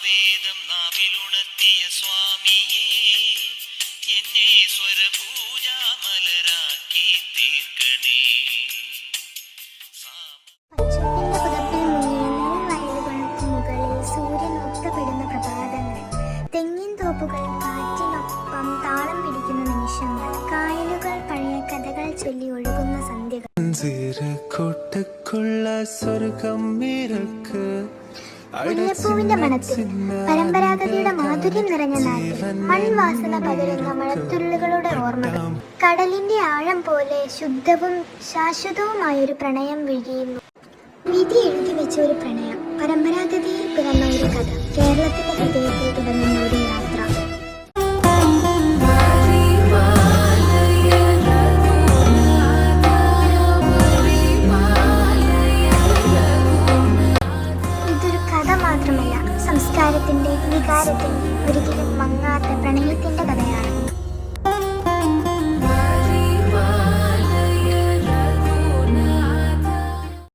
സാമവേദം നാവിലുണർത്തിയ സ്വാമിയേ, എന്നെ സ്വരപൂജാമലരാക്കി തീർക്കണേ. പച്ചപ്പിന്റെ പുതപ്പിൽ മുങ്ങിയ നെൽവയലുകൾക്ക് മുകളിൽ സൂര്യൻ മുത്തപ്പെടുന്ന പ്രഭാതങ്ങൾ, തെങ്ങിൻ തോപ്പുകൾ കാറ്റിനൊപ്പം താളം പിടിക്കുന്ന നിമിഷങ്ങൾ, കായലുകൾ പഴയ കഥകൾ ചൊല്ലി ഒഴുകുന്ന സന്ധ്യകൾ. മുല്ലപ്പൂവിന്റെ മണത്തിൽ പരമ്പരാഗതയുടെ മാധുര്യം നിറഞ്ഞ നാട്ടിൽ മൺവാസന പകരുന്ന മഴത്തുള്ളുകളുടെ ഓർമ്മകൾ. കടലിന്റെ ആഴം പോലെ ശുദ്ധവും ശാശ്വതവുമായൊരു പ്രണയം വിഴിയുന്നു. വിധി എഴുതി വെച്ച ഒരു പ്രണയം, പരമ്പരാഗതയിൽ പിറന്ന ഒരു കഥ, കേരളത്തിന്റെ ഹൃദയത്തിൽ തുടങ്ങുന്ന ഒരു യാത്ര. ഇതൊരു കഥ മാത്രമല്ല, സംസ്കാരത്തിന്റെ, വികാരത്തിന്റെ, ഒരിക്കലും മങ്ങാത്ത പ്രണയത്തിന്റെ കഥയാണ്.